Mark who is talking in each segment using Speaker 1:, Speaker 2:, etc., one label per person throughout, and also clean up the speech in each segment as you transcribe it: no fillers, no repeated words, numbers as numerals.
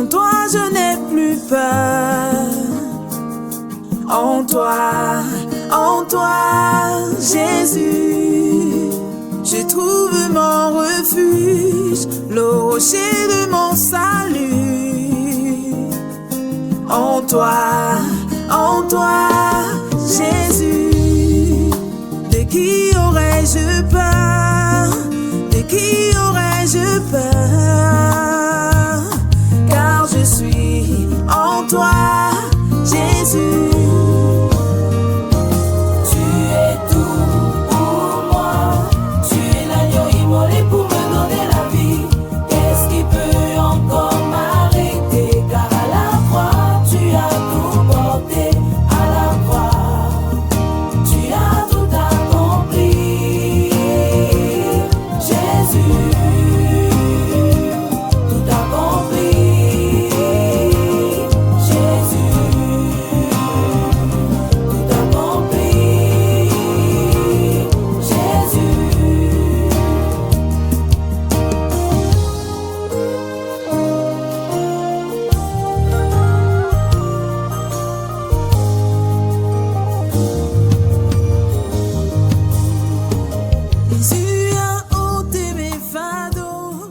Speaker 1: En toi je n'ai plus peur. En toi, Jésus, je trouve mon refuge, le rocher de mon salut. En toi, Jésus, de qui aurais-je peur? De qui aurais-je peur? Car je suis en toi, Jésus.
Speaker 2: Tu es tout pour moi. Tu es l'agneau immolé pour me donner la vie. Qu'est-ce qui peut encore m'arrêter? Car à la croix, tu as tout porté. À la croix, tu as tout accompli. Jésus, tout accompli.
Speaker 1: Jésus a ôté mes fardeaux,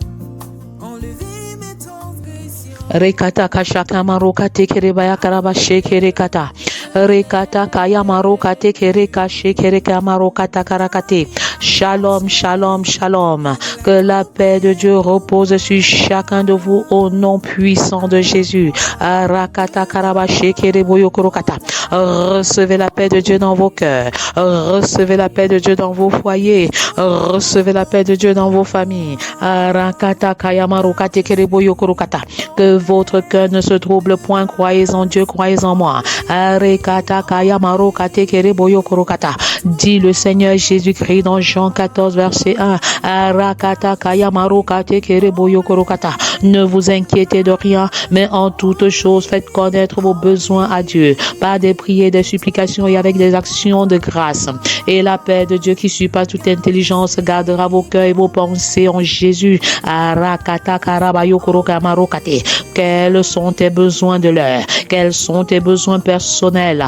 Speaker 1: enlevé mes transgressions.
Speaker 3: Rekata kashaka maroka tekere baya karaba shekere kata. Rekata kaya maroka tekere kashekere kamaroka takarakate. Shalom, shalom, shalom. Que la paix de Dieu repose sur chacun de vous au nom puissant de Jésus. Rakata karaba shekere boyokorokata. Recevez la paix de Dieu dans vos cœurs. Recevez la paix de Dieu dans vos foyers. Recevez la paix de Dieu dans vos familles. Rakata kaya maroka tekere boyokorokata. Que votre cœur ne se trouble point. Croyez en Dieu, croyez en moi. Dit le Seigneur Jésus-Christ dans Jean 14, verset 1. Ne vous inquiétez de rien, mais en toute chose, faites connaître vos besoins à Dieu, par des prières, des supplications et avec des actions de grâce. Et la paix de Dieu qui surpasse toute intelligence gardera vos cœurs et vos pensées en Jésus. Quels sont tes besoins de l'heure? Quels sont tes besoins personnels?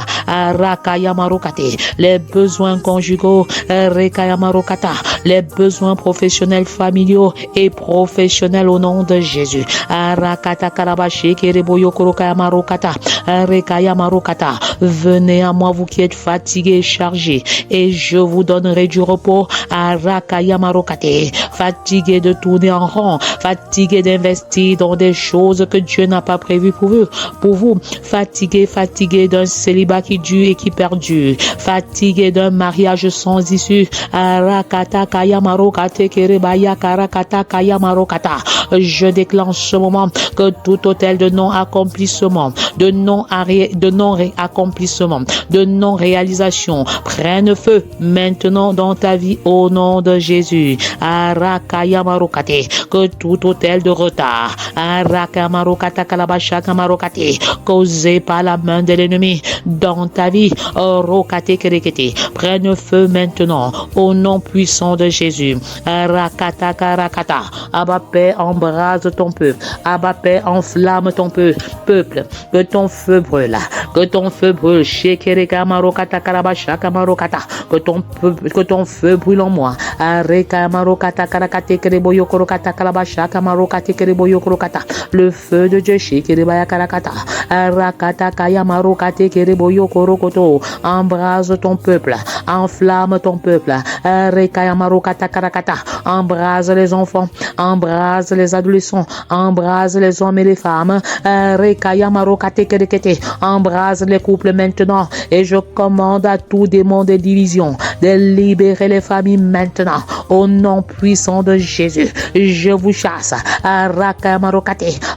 Speaker 3: Les besoins conjugaux, les besoins professionnels, familiaux et professionnels au nom de Jésus. Venez à moi, vous qui êtes fatigués et chargés, et je vous donnerai du repos. Fatigués de tourner en rond, fatigués d'investir dans des choses que Dieu n'a pas prévues pour vous. Fatigués d'un célibat qui dure et qui perdure. Fatigués d'un mariage sans issue. Je déclare en ce moment que tout hôtel de non-accomplissement, de non-accomplissement, de non-réalisation prenne feu maintenant dans ta vie au nom de Jésus. Que tout hôtel de retard, causé par la main de l'ennemi dans ta vie, prenne feu maintenant au nom puissant de Jésus. Abba Père, embrase ton peuple. Abba Père, enflamme ton peuple. Que ton feu brûle. Que ton feu brûle. Que ton feu brûle en moi. Le feu de Dieu. Embrase ton peuple. Enflamme ton peuple. Embrase les enfants. Embrase les adolescents. Embrase les hommes et les femmes. Embrase les couples maintenant. Et je commande à tout démon de division de libérer les familles maintenant. Au nom puissant de Jésus, je vous chasse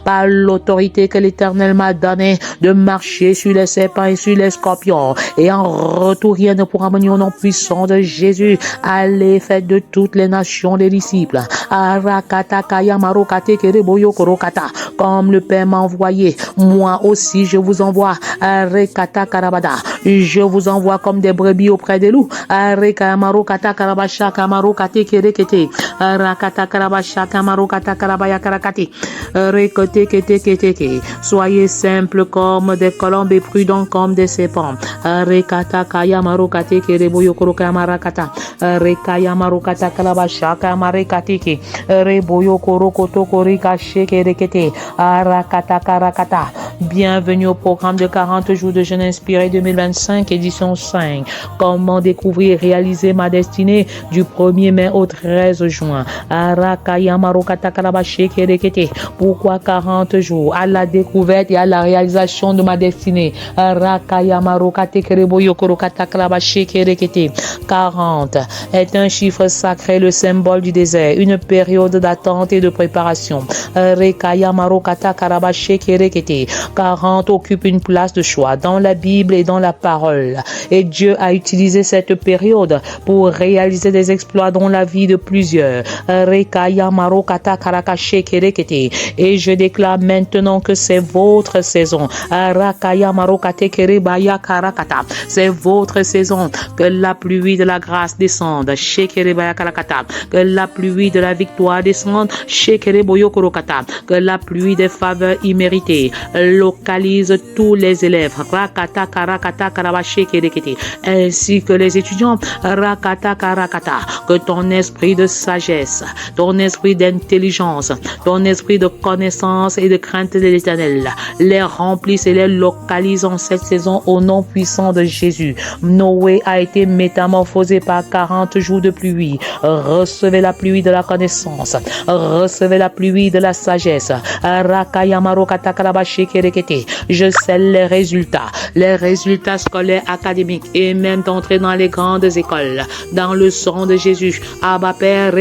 Speaker 3: par l'autorité que l'Éternel m'a donnée de marcher sur les serpents et sur les scorpions. Et en retour, rien ne pourra mener au nom puissant de Jésus. Allez, faites de toutes les nations des disciples. Arakata kaya marokate kereboyo korokata. Comme le Père m'a envoyé, moi aussi je vous envoie. Arekata karabada. Je vous envoie comme des brebis auprès des loups. Areka marokata karabasha kamarokate kerekete. Arakata karabasha kamarokata karabaya karakati. Rekote kete kete. Soyez simples comme des colombes et prudents comme des serpents. Rekata kaya marokate kereboyo koroka marakata. Rekaya marokata karabasha kamarekatiki. Reboyo korokoto korika shekerekete. Arakata karakata. Bienvenue au programme de 40 jours de jeûne inspiré 2025, édition 5. Comment découvrir et réaliser ma destinée du 1er mai au 13 juin. Arakaya marokata karabashe kerekete. Pourquoi 40 jours? À la découverte et à la réalisation de ma destinée. Arakaya marokate kereboyo korokata karabashe kerekete. 40 est un chiffre sacré, le symbole du désert, une période d'attente et de préparation. Rekaya marokata karabashe kerekete. 40 occupe une place de choix dans la Bible et dans la parole. Et Dieu a utilisé cette période pour réaliser des exploits dans la vie de plusieurs. Rekaya marokata karakashe kerekete. Et je déclare maintenant que c'est votre saison. Rakaya marokate kerebaya karakata. C'est votre saison. Que la pluie de la grâce descende. Shekerebaya karakata. Que la pluie de la victoire descende. Shekereboyo korokata. Que la pluie des faveurs imméritées localise tous les élèves. Rakata karakata karabashe kerekete. Ainsi que les étudiants. Rakata karakata. Que ton esprit de sagesse, ton esprit d'intelligence, ton esprit de connaissance et de crainte de l'Éternel les remplisse et les localise en cette saison au nom puissant de Jésus. Noé a été métamorphosé par 40 jours de pluie. Recevez la pluie de la connaissance. Recevez la pluie de la sagesse. Je scelle les résultats scolaires, académiques et même d'entrer dans les grandes écoles. Dans le sang de Jésus, Abba Père,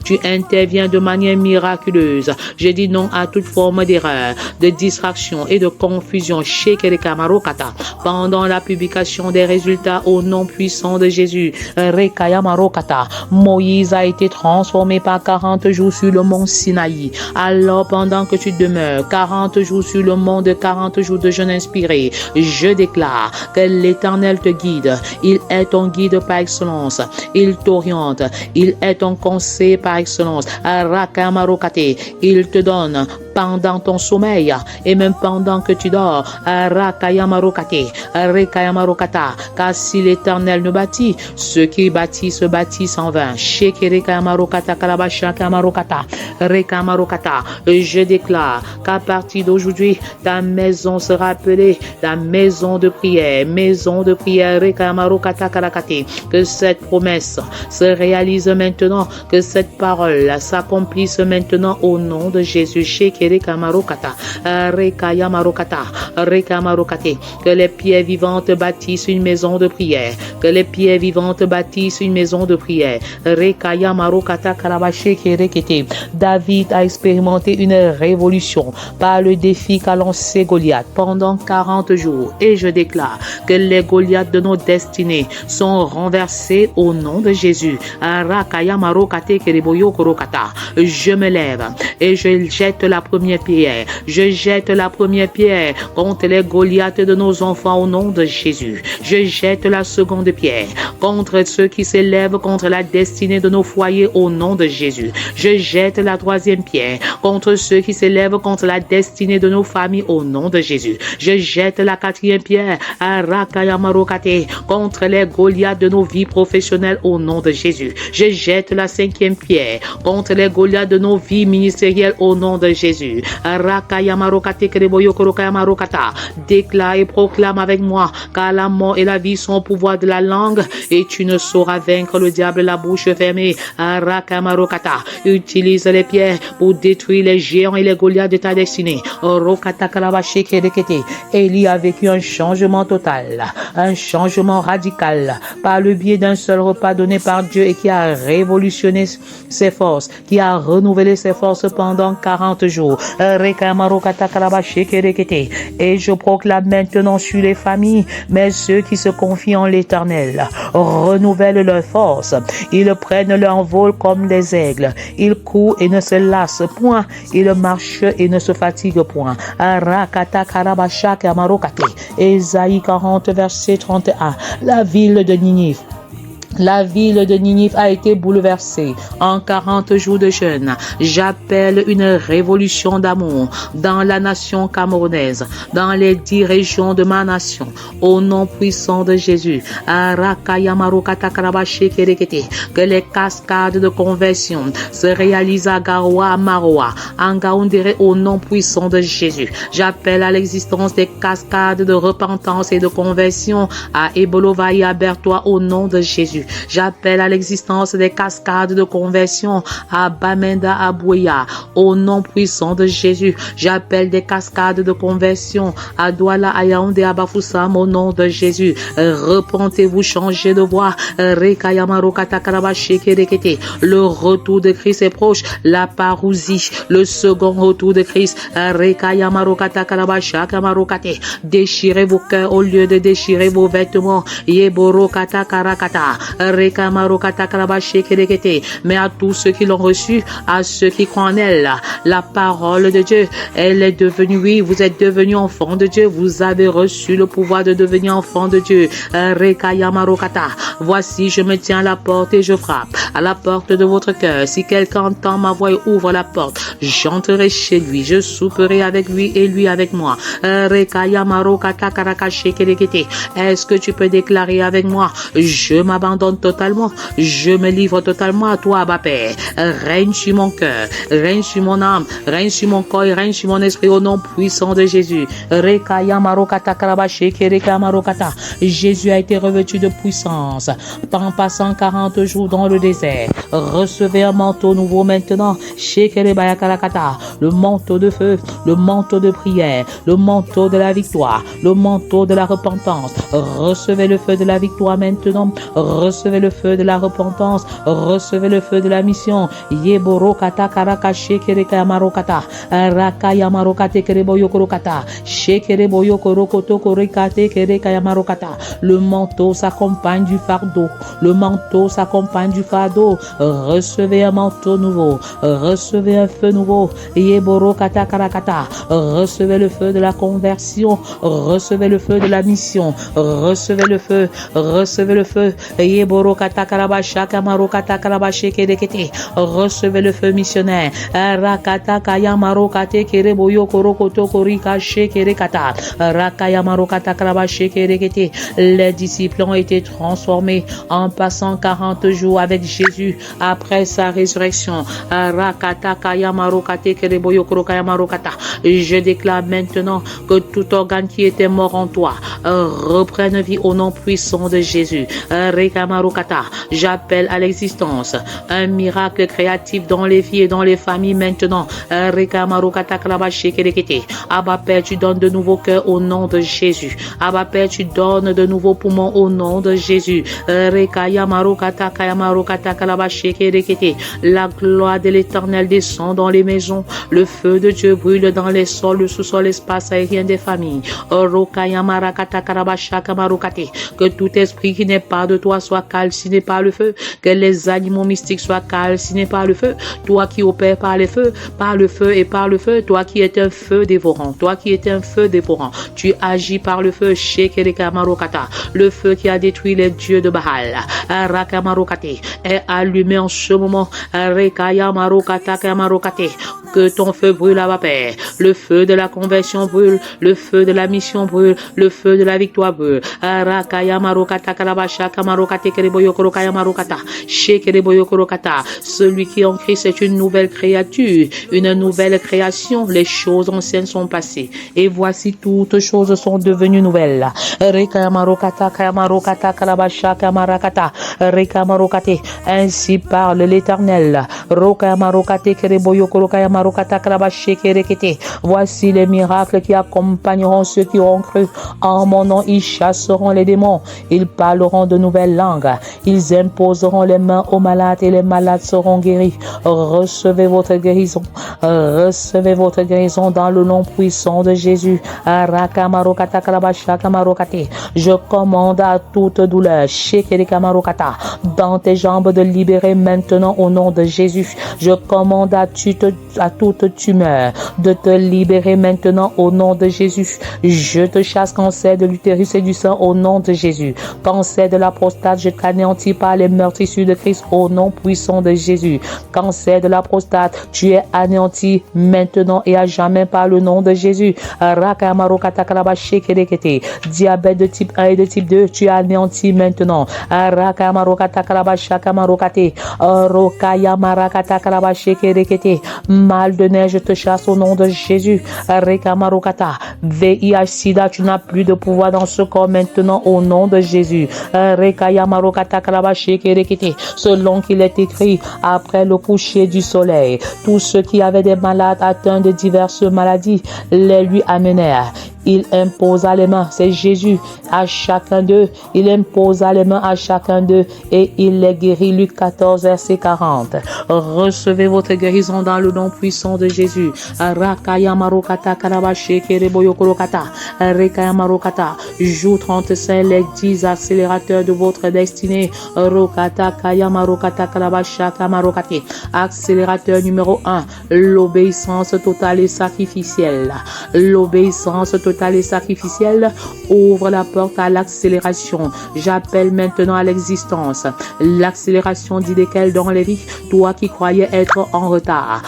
Speaker 3: tu interviens de manière miraculeuse. Je dis non à toute forme d'erreur, de distraction et de confusion. Pendant la publication des résultats au nom puissant de Jésus, Moïse a été transformé par 40 jours sur le mont Sinaï. Alors pendant que tu demeures 40 jours sur le mont de 40 jours de jeûne inspiré, je déclare que l'Éternel te guide. Il est ton guide par excellence. Il t'oriente. Il est ton conseil par excellence. Il te donne pendant ton sommeil et même pendant que tu dors. Car si l'Éternel ne bâtit, ceux qui bâtissent se bâtissent en vain. Je déclare qu'à partir d'aujourd'hui, ta maison sera appelée la maison de prière. Maison de prière. Que cette promesse se réalise maintenant, que cette parole s'accomplisse maintenant au nom de Jésus. Que les pierres vivantes bâtissent une maison de prière. Que les pierres vivantes bâtissent une maison de prière. David a expérimenté une révolution par le défi qu'a lancé Goliath pendant 40 jours. Et je déclare que les Goliaths de nos destinées sont renversés au nom de Jésus. Je me lève et je jette la première pierre. Je jette la première pierre contre les Goliaths de nos enfants au nom de Jésus. Je jette la seconde pierre contre ceux qui s'élèvent contre la destinée de nos foyers au nom de Jésus. Je jette la troisième pierre contre ceux qui s'élèvent contre la destinée de nos familles au nom de Jésus. Je jette la quatrième pierre contre les Goliaths de nos vies professionnelles au nom de Jésus. Je jette la cinquième pierre contre les Goliaths de nos vies ministérielles au nom de Jésus. Déclare et proclame avec moi, car la mort et la vie sont au pouvoir de la langue et tu ne sauras vaincre le diable la bouche fermée. Utilise les pierres pour détruire les géants et les Goliaths de ta destinée. Élie a vécu un changement total, un changement radical par le biais d'un seul repas donné par Dieu et qui a révolutionné ses forces, qui a renouvelé ses forces pendant 40 jours. nouveau. Et je proclame maintenant sur les familles, mais ceux qui se confient en l'Éternel renouvellent leur force. Ils prennent leur vol comme des aigles. Ils courent et ne se lassent point. Ils marchent et ne se fatiguent point. Ésaïe 40, verset 31. La ville de Ninive. La ville de Ninive a été bouleversée en 40 jours de jeûne. J'appelle une révolution d'amour dans la nation camerounaise, dans les 10 régions de ma nation, au nom puissant de Jésus. Que les cascades de conversion se réalisent à Garoua, à Maroua, en Gaoundéré, au nom puissant de Jésus. J'appelle à l'existence des cascades de repentance et de conversion à Ebolova et à Bertois, au nom de Jésus. J'appelle à l'existence des cascades de conversion à Bamenda, à Bouya, au nom puissant de Jésus. J'appelle des cascades de conversion à Douala, à Yaoundé, à Bafoussam, au nom de Jésus. Repentez-vous, changez de voie. Le retour de Christ est proche. La parousie, le second retour de Christ. Déchirez vos cœurs au lieu de déchirer vos vêtements. Mais à tous ceux qui l'ont reçu, à ceux qui croient en elle, la parole de Dieu, elle est devenue, oui, vous êtes devenus enfants de Dieu, vous avez reçu le pouvoir de devenir enfants de Dieu. Voici, je me tiens à la porte et je frappe à la porte de votre cœur. Si quelqu'un entend ma voix et ouvre la porte, j'entrerai chez lui, je souperai avec lui et lui avec moi. Est-ce que tu peux déclarer avec moi, je m'abandonne totalement, je me livre totalement à toi, Abba Père. Règne sur mon cœur, règne sur mon âme, règne sur mon corps et règne sur mon esprit au nom puissant de Jésus. Jésus a été revêtu de puissance en passant 40 jours dans le désert. Recevez un manteau nouveau maintenant. Le manteau de feu, le manteau de prière, le manteau de la victoire, le manteau de la repentance. Recevez le feu de la victoire maintenant. Recevez le feu de la repentance. Recevez le feu de la mission. Yeborokata karakashe kereka marokata. Rakaya marokate kereboyo korokata. Shekereboyo korokoto korekate kereka marokata. Le manteau s'accompagne du fardeau. Le manteau s'accompagne du fardeau. Recevez un manteau nouveau. Recevez un feu nouveau. Yeborokata karakata. Recevez le feu de la conversion. Recevez le feu de la mission. Recevez le feu. Recevez le feu. Recevez le feu missionnaire. Les disciples ont été transformés en passant 40 jours avec Jésus après sa résurrection. Je déclare maintenant que tout organe qui était mort en toi reprenne vie au nom puissant de Jésus. J'appelle à l'existence un miracle créatif dans les vies et dans les familles maintenant. Abba Père, tu donnes de nouveaux cœurs au nom de Jésus. Abba Père, tu donnes de nouveaux poumons au nom de Jésus. La gloire de l'Éternel descend dans les maisons. Le feu de Dieu brûle dans les sols, le sous-sol, l'espace aérien des familles. Que tout esprit qui n'est pas de toi soit calciné par le feu. Que les animaux mystiques soient calcinés par le feu. Toi qui opères par le feu et par le feu. Toi qui es un feu dévorant. Toi qui es un feu dévorant. Tu agis par le feu. Le feu qui a détruit les dieux de Baal. Est allumé en ce moment. Que ton feu brûle, Abba Père. Le feu de la conversion brûle. Le feu de la mission brûle. Le feu de la victoire brûle. Celui qui est en Christ est une nouvelle créature, une nouvelle création. Les choses anciennes sont passées et voici toutes choses sont devenues nouvelles. Ainsi parle l'Éternel. Rokaya marokate kereboyo korokaya marokata karabashe kerekete. Voici les miracles qui accompagneront ceux qui auront cru. En mon nom, ils chasseront les démons. Ils parleront de nouvelles langues. Ils imposeront les mains aux malades et les malades seront guéris. Recevez votre guérison. Recevez votre guérison dans le nom puissant de Jésus. Je commande à toute douleur dans tes jambes de libérer maintenant au nom de Jésus. Je commande à toute tumeur de te libérer maintenant au nom de Jésus. Je te chasse cancer de l'utérus et du sein au nom de Jésus. Cancer de la prostate, je t'anéantis par les meurtrissures de Christ au nom puissant de Jésus. Cancer de la prostate, tu es anéanti maintenant et à jamais par le nom de Jésus. Diabète de type 1 et de type 2, tu es anéanti maintenant. Mal de neige, je te chasse au nom de Jésus. VIH, sida, tu n'as plus de pouvoir dans ce corps maintenant au nom de Jésus. Selon qu'il est écrit, après le coucher du soleil, tous ceux qui avaient des malades atteints de diverses maladies les lui amenèrent. Il imposa les mains, c'est Jésus, à chacun d'eux. Il imposa les mains à chacun d'eux et il les guérit. Luc 14, verset 40. Recevez votre guérison dans le nom puissant de Jésus. Jour 35, les 10 accélérateurs de votre destinée. Accélérateur numéro 1, l'obéissance totale et sacrificielle. L'obéissance totale et sacrificielle ouvre la porte à l'accélération. J'appelle maintenant à l'existence l'accélération dit desquels dans les vies, toi qui croyais être en retard.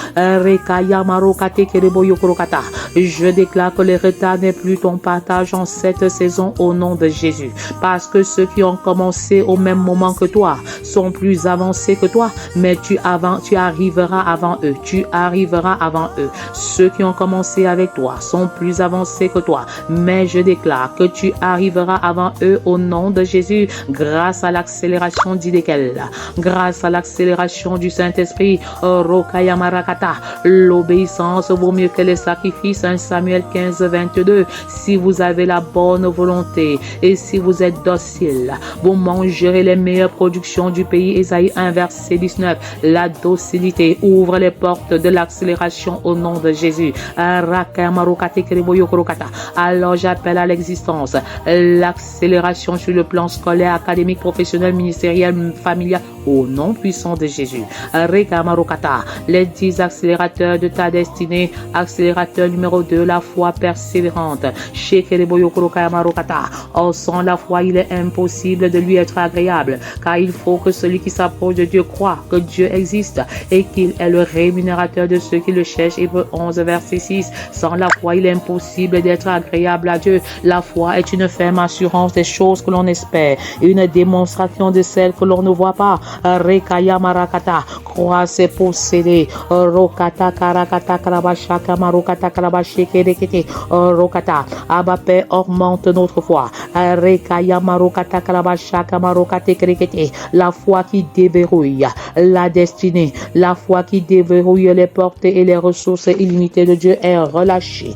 Speaker 3: Je déclare que les retards n'est plus ton partage en cette saison au nom de Jésus. Parce que ceux qui ont commencé au même moment que toi sont plus avancés que toi, mais tu arriveras avant eux. Tu arriveras avant eux. Ceux qui ont commencé avec toi sont plus avancés que toi, mais je déclare que tu arriveras avant eux au nom de Jésus grâce à l'accélération d'Idékel, grâce à l'accélération du Saint-Esprit. L'obéissance vaut mieux que les sacrifices. 1 Samuel 15, 22. Si vous avez la bonne volonté et si vous êtes docile, vous mangerez les meilleures productions du pays. Ésaïe 1, verset 19. La docilité ouvre les portes de l'accélération au nom de Jésus. Alors j'appelle à l'existence l'accélération sur le plan scolaire, académique, professionnel, ministériel, familial au nom puissant de Jésus. Les 10 accélérateurs de ta destinée. Accélérateur numéro 2, la foi persévérante. Or sans la foi, il est impossible de lui être agréable, car il faut que celui qui s'approche de Dieu croit que Dieu existe et qu'il est le rémunérateur de ceux qui le cherchent. Hébreux 11, verset 6. Sans la foi, il est impossible d'être agréable à Dieu. La foi est une ferme assurance des choses que l'on espère, une démonstration de celles que l'on ne voit pas. Croire, c'est posséder. Abba Père, augmente notre foi. La foi qui déverrouille la destinée, la foi qui déverrouille les portes et les ressources illimitées de Dieu est relâchée.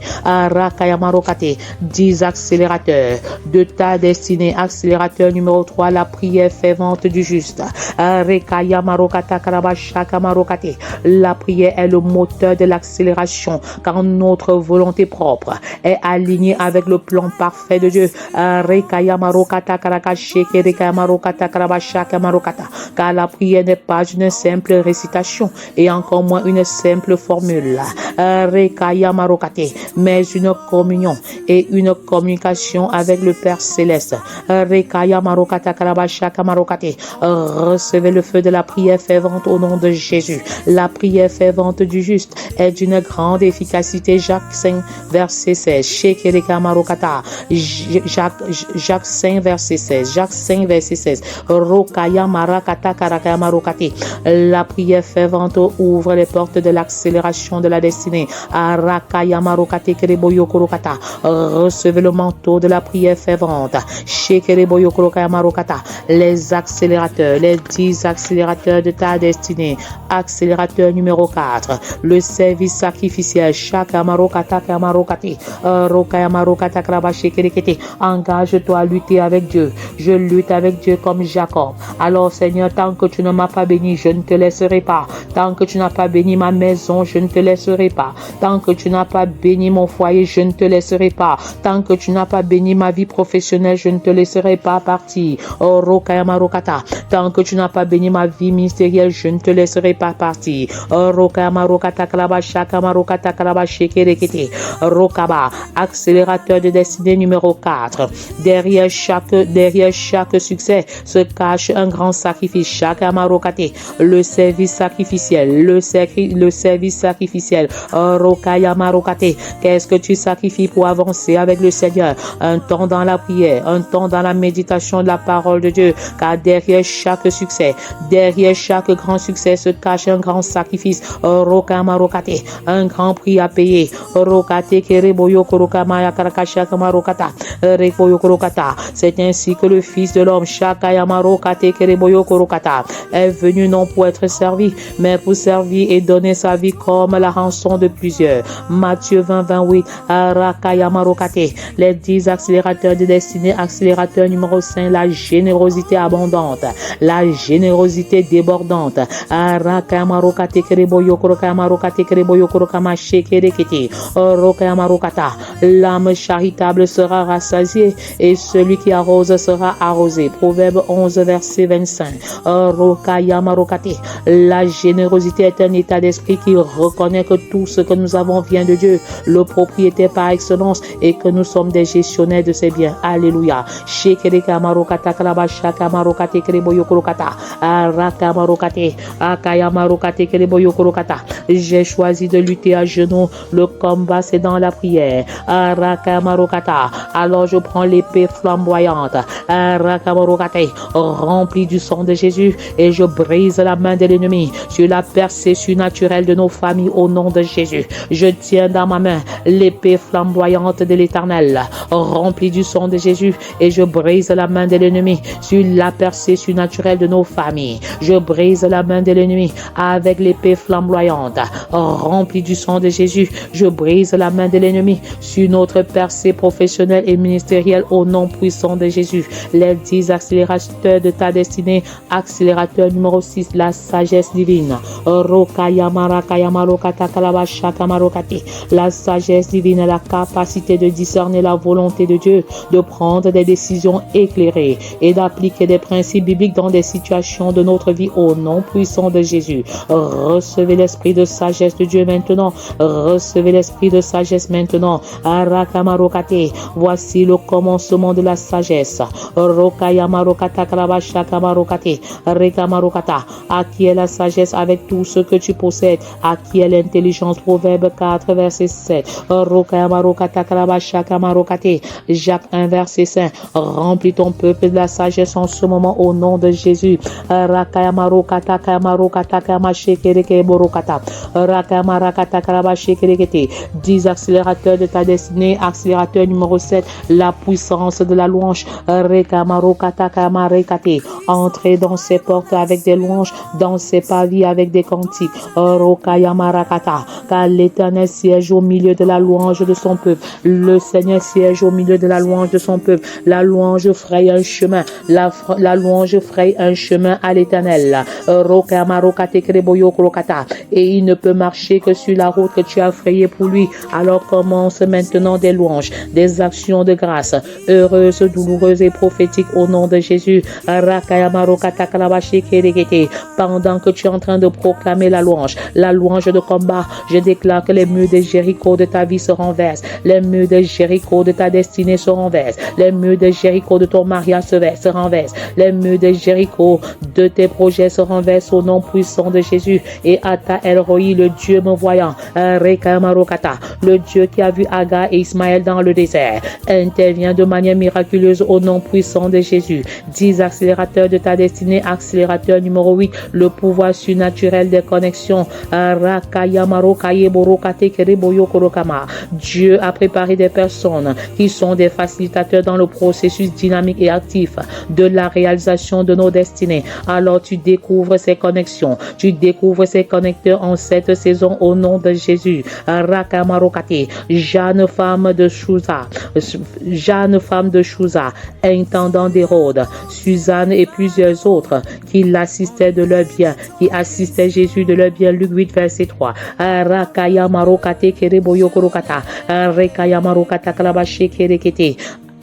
Speaker 3: 10 accélérateurs de ta destinée. Accélérateur numéro 3, la prière fervente du juste. La prière est le moteur de l'accélération, car notre volonté propre est alignée avec le plan parfait de Dieu. Car la prière n'est pas une simple récitation et encore moins une simple formule, mais une communion et une communication avec le Père Céleste. Recevez le feu de la prière fervente au nom de Jésus. La prière fervente du juste est d'une grande efficacité. Jacques 5, verset 16. Jacques 5, verset 16. Jacques 5, verset 16. Rokaya Marakata. kata karaka marokate. La prière fervente ouvre les portes de l'accélération de la destinée. Arakaya marokate kereboyo korokata. Recevez le manteau de la prière fervente. Shekereboyo korokaya marokata. Les accélérateurs, les 10 accélérateurs de ta destinée. Accélérateur numéro 4, le service sacrificiel. Shaka marokata kamarokate. Rokaya marokata krabache kerekete. Engage-toi à lutter avec Dieu. Je lutte avec Dieu comme Jacob. Alors Seigneur, tant que tu ne m'as pas béni, je ne te laisserai pas. Tant que tu n'as pas béni ma maison, je ne te laisserai pas. Tant que tu n'as pas béni mon foyer, je ne te laisserai pas. Tant que tu n'as pas béni ma vie professionnelle, je ne te laisserai pas partir. Oh Rokaya marokata. Tant que tu n'as pas béni ma vie ministérielle, je ne te laisserai pas partir. Oh Rokaya marokata krabasha kamarokata krabache kerekete. Rokaba, accélérateur de destinée numéro 4. Derrière chaque succès se cache un grand sacrifice. Chaque amarokate, le service sacrificiel, le service sacrificiel. Rokaya marokate, qu'est-ce que tu sacrifies pour avancer avec le Seigneur? Un temps dans la prière, un temps dans la méditation de la parole de Dieu. Car derrière chaque succès, derrière chaque grand succès se cache un grand sacrifice. Rokaya marokate, un grand prix à payer. Rokate kereboyo korokama karakasha kamarokata. Repoyo korokata. C'est ainsi que le Fils de l'homme, Shakaya marokate kereboyo korokata, est venu non pour être servi, mais pour servir et donner sa vie comme la rançon de plusieurs. Matthieu 20, 28. Arakaya marokate. Les 10 accélérateurs de destinée. Accélérateur numéro 5, la générosité abondante, la générosité débordante. Arakaya marokate kereboyo korokama marokate kereboyo korokama shekerekete. Rokaya marokata. L'âme charitable sera rassasiée et celui qui arrose sera arrosé. Proverbe 11, verset 25. Rokaya marokate. La générosité est un état d'esprit qui reconnaît que tout ce que nous avons vient de Dieu, le propriétaire par excellence, et que nous sommes des gestionnaires de ses biens. Alléluia. Shekereka marokata krabasha kamarokate kereboyo korokata. Araka marokate. Akaya marokate kereboyo korokata. J'ai choisi de lutter à genoux. Le combat, c'est dans la prière. Araka marokata. Alors je prends l'épée flamboyante. Araka marokate. Remplie du sang de Jésus, et je brise la main de l'ennemi sur la percée surnaturelle de nos familles au nom de Jésus. Je tiens dans ma main l'épée flamboyante de l'Éternel, remplie du sang de Jésus, et je brise la main de l'ennemi sur la percée surnaturelle de nos familles. Je brise la main de l'ennemi avec l'épée flamboyante, remplie du sang de Jésus. Je brise la main de l'ennemi sur notre percée professionnelle et ministérielle au nom puissant de Jésus. Les 10 accélérateurs de ta destinée. Accélérateur numéro 6, la sagesse divine. Rokaya marakaya marokata kalabasha kamarokate. La sagesse divine, la capacité de discerner la volonté de Dieu, de prendre des décisions éclairées et d'appliquer des principes bibliques dans des situations de notre vie au nom puissant de Jésus. Recevez l'esprit de sagesse de Dieu maintenant. Recevez l'esprit de sagesse maintenant. Arakamarokate. Voici le commencement de la sagesse. Rokaya marokata kalabasha kamarokate. Rekamarokata. Acquiert la sagesse avec tout ce que tu possèdes. Acquiert l'intelligence. Proverbe 4, verset 7. Rokaya marokata kalabasha kamarokate. Jacques 1, verset 5. Remplis ton peuple de la sagesse en ce moment au nom de Jésus. Rakaya marokata kamarokata kamashekereke borokata. Rakaya marakata kalabashekerekete. 10 accélérateurs de ta destinée. Accélérateur numéro 7. La puissance de la louange. Rekamarokata kamarekate. Entrez dans ses portes avec des louanges, dans ses pavis avec des cantiques. Rokaya marakata. Car l'Éternel siège au milieu de la louange de son peuple. Le Seigneur siège au milieu de la louange de son peuple. La louange fraye un chemin. La louange fraye un chemin à l'Éternel. Rokaya marokate kreboyo krokata. Et il ne peut marcher que sur la route que tu as frayée pour lui. Alors commence maintenant des louanges, des actions de grâce, heureuses, douloureuses et prophétiques au nom de Jésus. Rakaya marokata kalabashi keregete. Pendant que tu es en train de proclamer la louange de combat, je déclare que les murs de Jéricho de ta vie se renversent. Les murs de Jéricho de ta destinée se renversent. Les murs de Jéricho de ton mariage se renversent. Les murs de Jéricho de tes projets se renversent au nom puissant de Jésus. Et Ata El Roi, le Dieu me voyant, Rekaya marokata, le Dieu qui a vu Agar et Ismaël dans le désert, intervient de manière miraculeuse au nom puissant de Jésus. 10 accélérateurs de ta destinée. destinée accélérateur numéro 8, le pouvoir surnaturel des connexions. Dieu a préparé des personnes qui sont des facilitateurs dans le processus dynamique et actif de la réalisation de nos destinées. Alors tu découvres ces connexions, tu découvres ces connecteurs en cette saison au nom de Jésus. Jeanne femme de Chouza, intendant d'Hérode, Suzanne et plusieurs autres qui l'assistaient de leur bien, qui assistaient Jésus de leur bien. Luc 8 verset 3.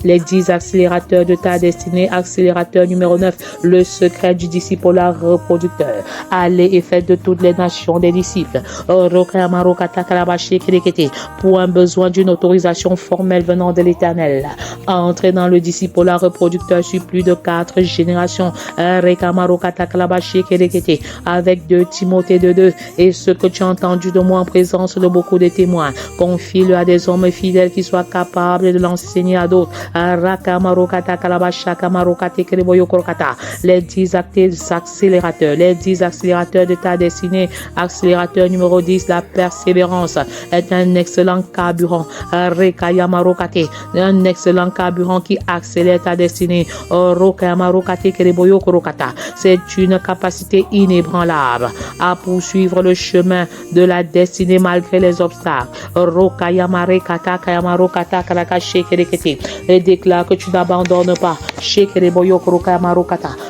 Speaker 3: Les 10 accélérateurs de ta destinée. Accélérateur numéro 9, le secret du discipolat reproducteur. Allez et faites de toutes les nations des disciples. Pour un besoin d'une autorisation formelle venant de l'Éternel. Entrez dans le discipolat reproducteur sur plus de 4 générations. Avec 2 Timothée 2. Et ce que tu as entendu de moi en présence de beaucoup de témoins, confie-le à des hommes fidèles qui soient capables de l'enseigner à d'autres. Les 10 accélérateurs, de ta destinée. Accélérateur numéro 10, la persévérance est un excellent carburant. Un excellent carburant qui accélère ta destinée. C'est une capacité inébranlable à poursuivre le chemin de la destinée malgré les obstacles. Et déclare que tu n'abandonnes pas.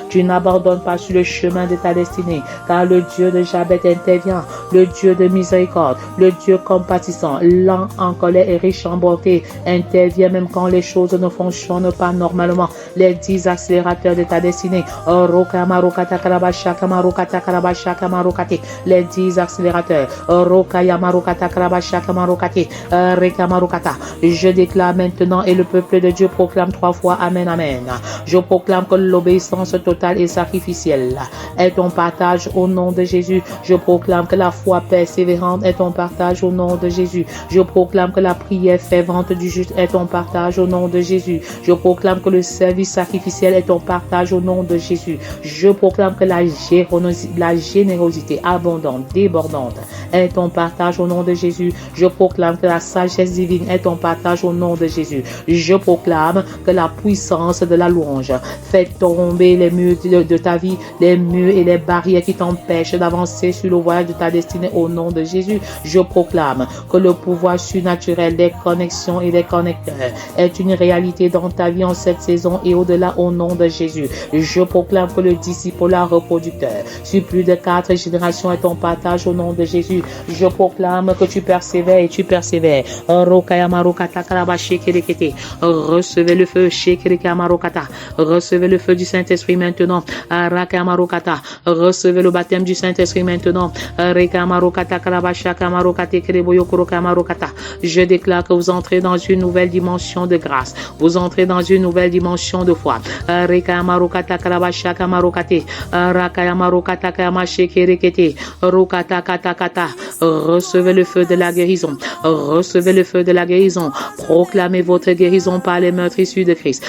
Speaker 3: Tu n'abandonnes pas sur le chemin de ta destinée, car le Dieu de Jabez intervient, le Dieu de miséricorde, le Dieu compatissant, lent en colère et riche en bonté, intervient même quand les choses ne fonctionnent pas normalement. Les 10 accélérateurs de ta destinée. Les 10 accélérateurs. Je déclare maintenant et le peuple de Dieu proclame 3 fois Amen, Amen. Je proclame que l'obéissance totale et sacrificielle est ton partage au nom de Jésus. Je proclame que la foi persévérante est ton partage au nom de Jésus. Je proclame que la prière fervente du juste est ton partage au nom de Jésus. Je proclame que le service sacrificiel est ton partage au nom de Jésus. Je proclame que la générosité abondante, débordante est ton partage au nom de Jésus. Je proclame que la sagesse divine est ton partage au nom de Jésus. Je proclame que la puissance de la louange fait tomber les murs de ta vie, les murs et les barrières qui t'empêchent d'avancer sur le voyage de ta destinée au nom de Jésus. Je proclame que le pouvoir surnaturel des connexions et des connecteurs est une réalité dans ta vie en cette saison et au-delà au nom de Jésus. Je proclame que le discipolat reproducteur sur plus de 4 générations est ton partage au nom de Jésus. Je proclame que tu persévères et tu persévères. Recevez le feu, recevez le feu du Saint-Esprit maintenant. Recevez le baptême du Saint-Esprit maintenant. Je déclare que vous entrez dans une nouvelle dimension de grâce. Vous entrez dans une nouvelle dimension de foi. Recevez le feu de la guérison. Recevez le feu de la guérison. Proclamez votre guérison par les meurtres issus de Christ.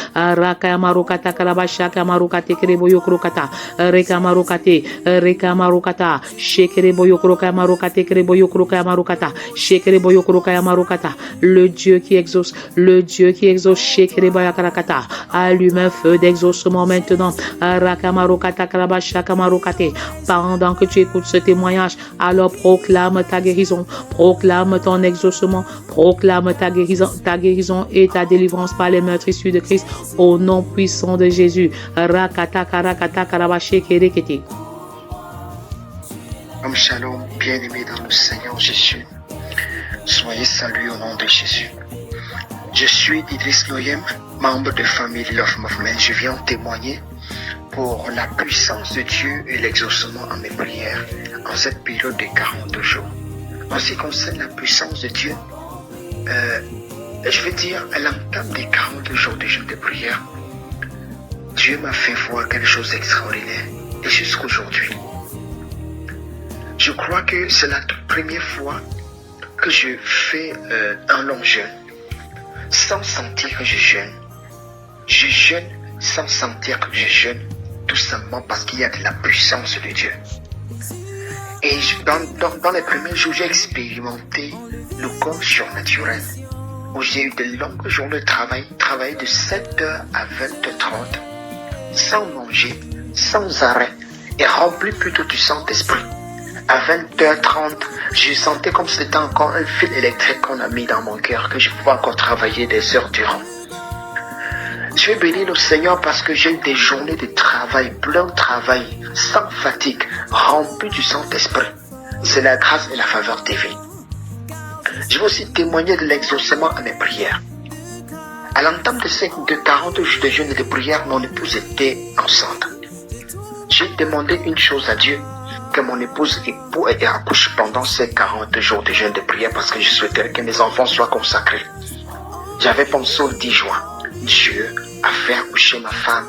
Speaker 3: Le Dieu qui exauce, allume un feu d'exaucement maintenant. Pendant que tu écoutes ce témoignage, alors proclame ta guérison, proclame ton exaucement, proclame ta guérison et ta délivrance par les meurtres issus de Christ au nom puissant de Jésus.
Speaker 4: Shalom, bien-aimés dans le Seigneur Jésus. Soyez salués au nom de Jésus. Je suis Idriss Noyem, membre de famille Love Movement. Je viens témoigner pour la puissance de Dieu et l'exaucement en mes prières en cette période de 40 jours. En ce qui concerne la puissance de Dieu, je veux dire, à l'entame des 40 jours de jeûne de prière, Dieu m'a fait voir quelque chose d'extraordinaire et jusqu'aujourd'hui. Je crois que c'est la toute première fois que je fais un long jeûne sans sentir que je jeûne. Je jeûne sans sentir que je jeûne tout simplement parce qu'il y a de la puissance de Dieu. Et dans les premiers jours, j'ai expérimenté le corps surnaturel, où j'ai eu de longues journées de travail de 7h à 20h30, sans manger, sans arrêt, et rempli plutôt du Saint-Esprit. À 20h30, je sentais comme si c'était encore un fil électrique qu'on a mis dans mon cœur, que je pouvais encore travailler des heures durant. Je vais bénir le Seigneur parce que j'ai eu des journées de travail, plein de travail, sans fatigue, remplies du Saint-Esprit. C'est la grâce et la faveur divine. Je vais aussi témoigner de l'exaucement à mes prières. À l'entame de 40 jours de jeûne et de prière, mon épouse était enceinte. J'ai demandé une chose à Dieu, que mon épouse accouche pendant ces 40 jours de jeûne et de prière parce que je souhaitais que mes enfants soient consacrés. J'avais pensé au 10 juin. Dieu a fait accoucher ma femme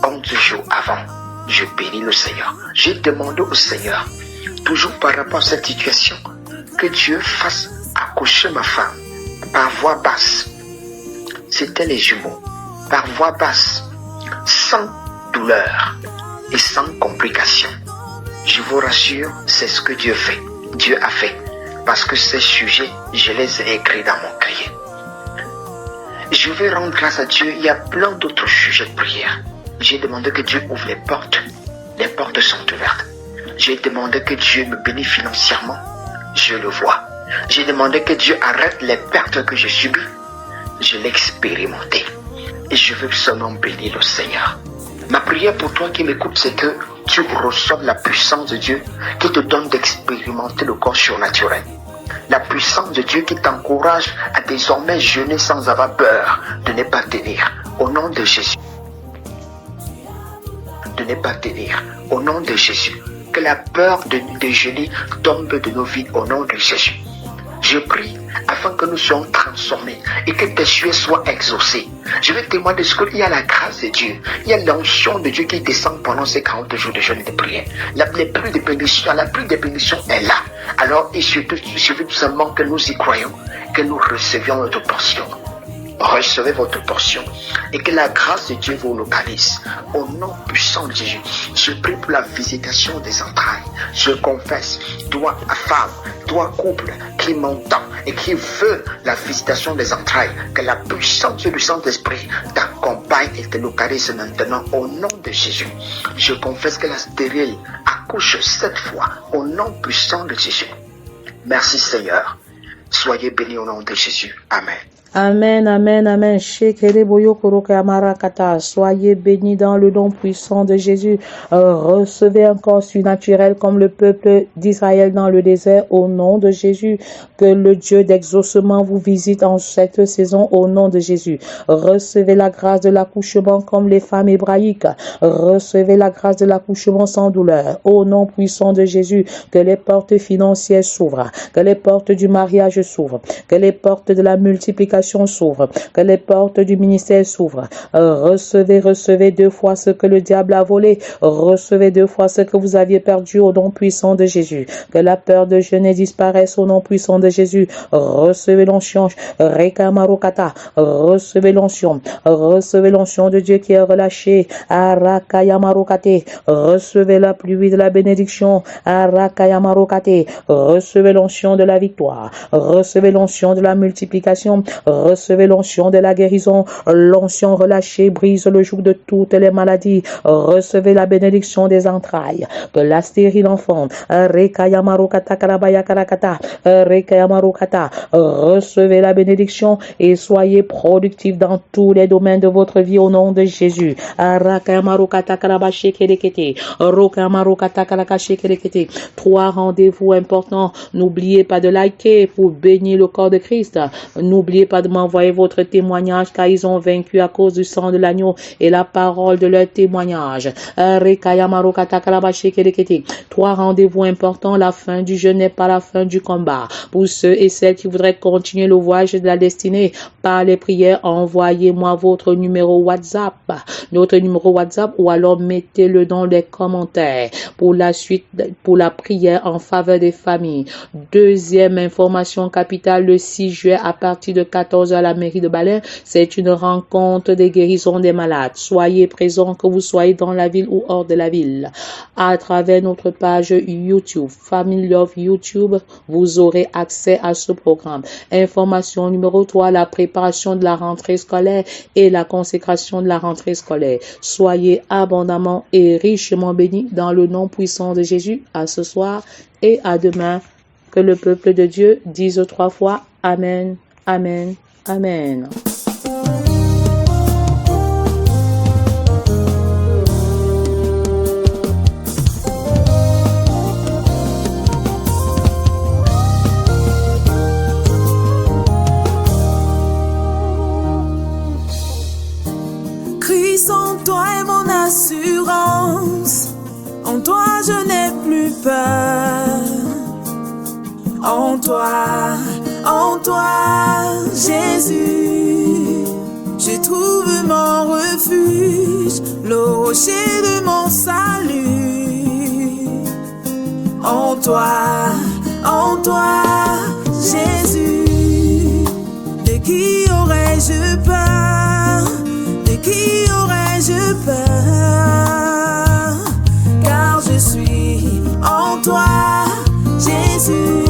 Speaker 4: 11 jours avant. Je bénis le Seigneur. J'ai demandé au Seigneur, toujours par rapport à cette situation, que Dieu fasse accoucher ma femme par voie basse. C'était les jumeaux. Par voie basse, sans douleur et sans complications. Je vous rassure, c'est ce que Dieu fait. Dieu a fait. Parce que ces sujets, je les ai écrits dans mon cahier. Je vais rendre grâce à Dieu. Il y a plein d'autres sujets de prière. J'ai demandé que Dieu ouvre les portes. Les portes sont ouvertes. J'ai demandé que Dieu me bénisse financièrement. Je le vois. J'ai demandé que Dieu arrête les pertes que j'ai subies. Je l'ai expérimenté. Et je veux seulement bénir le Seigneur. Ma prière pour toi qui m'écoutes, c'est que tu reçoives la puissance de Dieu qui te donne d'expérimenter le corps surnaturel. La puissance de Dieu qui t'encourage à désormais jeûner sans avoir peur de ne pas tenir. Au nom de Jésus. De ne pas tenir. Au nom de Jésus. Que la peur de jeûner tombe de nos vies au nom de Jésus. Je prie afin que nous soyons transformés et que tes souhaits soient exaucés. Je vais témoigner de ce qu'il y a la grâce de Dieu. Il y a l'onction de Dieu qui descend pendant ces 40 jours de jeûne et de prière. La pluie de bénédiction est là. Alors, il suffit tout simplement que nous y croyons, que nous recevions notre portion. Recevez votre portion et que la grâce de Dieu vous localise. Au nom puissant de Jésus, je prie pour la visitation des entrailles. Je confesse, toi femme, toi couple qui m'entend et qui veut la visitation des entrailles, que la puissance du Saint-Esprit t'accompagne et te localise maintenant au nom de Jésus. Je confesse que la stérile accouche 7 fois au nom puissant de Jésus. Merci Seigneur. Soyez bénis au nom de Jésus. Amen.
Speaker 3: Amen, amen, amen. Soyez bénis dans le nom puissant de Jésus. Recevez un corps surnaturel comme le peuple d'Israël dans le désert au nom de Jésus. Que le Dieu d'exaucement vous visite en cette saison au nom de Jésus. Recevez la grâce de l'accouchement comme les femmes hébraïques. Recevez la grâce de l'accouchement sans douleur au nom puissant de Jésus. Que les portes financières s'ouvrent. Que les portes du mariage s'ouvrent. Que les portes de la multiplication s'ouvrent, que les portes du ministère s'ouvrent. Recevez 2 fois ce que le diable a volé. Recevez 2 fois ce que vous aviez perdu au nom puissant de Jésus. Que la peur de jeûner disparaisse au nom puissant de Jésus. Recevez l'onction. Rekamarokata. Recevez l'onction. Recevez l'onction de Dieu qui est relâchée. Arakayamarokate. Recevez la pluie de la bénédiction. Arakayamarokate. Recevez l'onction de la victoire. Recevez l'onction de la multiplication. Recevez l'onction de la guérison. L'onction relâchée brise le joug de toutes les maladies. Recevez la bénédiction des entrailles. Que la stérile enfant. Recevez la bénédiction et soyez productifs dans tous les domaines de votre vie au nom de Jésus. 3 rendez-vous importants. N'oubliez pas de liker pour bénir le corps de Christ. N'oubliez pas de m'envoyer votre témoignage car ils ont vaincu à cause du sang de l'agneau et la parole de leur témoignage. 3 rendez-vous importants. La fin du jeûne n'est pas la fin du combat. Pour ceux et celles qui voudraient continuer le voyage de la destinée par les prières, envoyez-moi votre numéro WhatsApp. Notre numéro WhatsApp ou alors mettez-le dans les commentaires pour la suite, pour la prière en faveur des familles. Deuxième information capitale, le 6 juillet à partir de 14 14 à la mairie de Balin. C'est une rencontre des guérisons des malades. Soyez présents, que vous soyez dans la ville ou hors de la ville. À travers notre page YouTube, Family Love YouTube, vous aurez accès à ce programme. Information numéro 3, la préparation de la rentrée scolaire et la consécration de la rentrée scolaire. Soyez abondamment et richement bénis dans le nom puissant de Jésus. À ce soir et à demain. Que le peuple de Dieu dise 3 fois Amen, Amen, Amen.
Speaker 1: Christ en toi est mon assurance, en toi je n'ai plus peur. En toi, Jésus, je trouve mon refuge, le rocher de mon salut. En toi, Jésus, de qui aurais-je peur? De qui aurais-je peur? Car je suis en toi, Jésus.